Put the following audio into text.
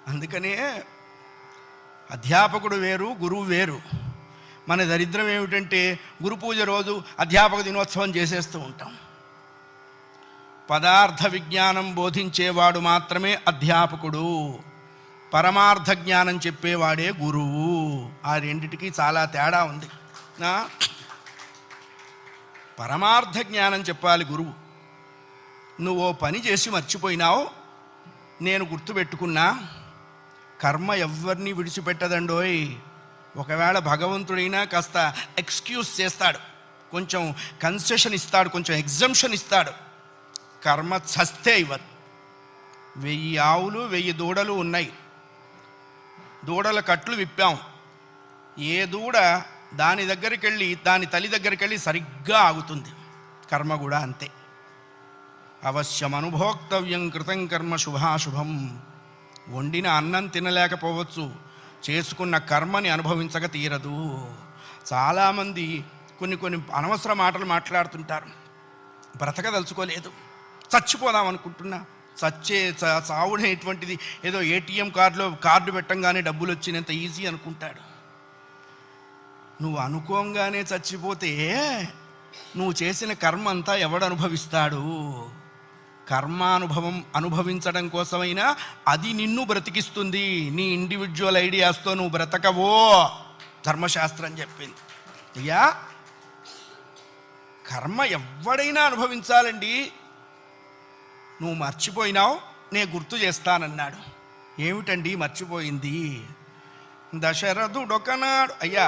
అందుకనే అధ్యాపకుడు వేరు, గురువు వేరు. మన దరిద్రం ఏమిటంటే గురు పూజ రోజు అధ్యాపక దినోత్సవం చేసేస్తూ ఉంటాం. పదార్థ విజ్ఞానం బోధించేవాడు మాత్రమే అధ్యాపకుడు, పరమార్థ జ్ఞానం చెప్పేవాడే గురువు. ఆ రెండిటికి చాలా తేడా ఉంది. పరమార్థ జ్ఞానం చెప్పాలి గురువు. నువ్వు పని చేసి మర్చిపోయినావు, నేను గుర్తుపెట్టుకున్నా. కర్మ ఎవరిని విడిచిపెట్టదండోయ్. ఒకవేళ భగవంతుడైనా కాస్త ఎక్స్క్యూజ్ చేస్తాడు, కొంచెం కన్సెషన్ ఇస్తాడు, కొంచెం ఎగ్జంప్షన్ ఇస్తాడు. కర్మ చస్తే ఇవ్వదు. 1000 ఆవులు 1000 దూడలు ఉన్నాయి. దూడల కట్లు విప్పాం. ఏ దూడ దాని దగ్గరికి వెళ్ళి దాని తల్లి దగ్గరికి వెళ్ళి సరిగ్గా ఆగుతుంది. కర్మ కూడా అంతే. అవశ్యం అనుభోక్తవ్యం కృతం కర్మ శుభాశుభం. వండిన అన్నం తినలేకపోవచ్చు, చేసుకున్న కర్మని అనుభవించక తీరదు. చాలామంది కొన్ని అనవసర మాటలు మాట్లాడుతుంటారు. బ్రతకదలుచుకోలేదు, చచ్చిపోదాం అనుకుంటున్నా. చావునేటువంటిది ఏదో ఏటీఎం కార్డు పెట్టంగానే డబ్బులు వచ్చినంత ఈజీ అనుకుంటాడు. నువ్వు అనుకోంగానే చచ్చిపోతే నువ్వు చేసిన కర్మ అంతా ఎవడు అనుభవిస్తాడు? కర్మానుభవం అనుభవించడం కోసమైనా అది నిన్ను బ్రతికిస్తుంది. నీ ఇండివిజువల్ ఐడియాస్తో నువ్వు బ్రతకవో ధర్మశాస్త్రం చెప్పింది. అయ్యా, కర్మ ఎవడైనా అనుభవించాలండి. నువ్వు మర్చిపోయినావు, నేను గుర్తు చేస్తానన్నాడు. ఏమిటండి మర్చిపోయింది? దశరథుడొకనాడు. అయ్యా,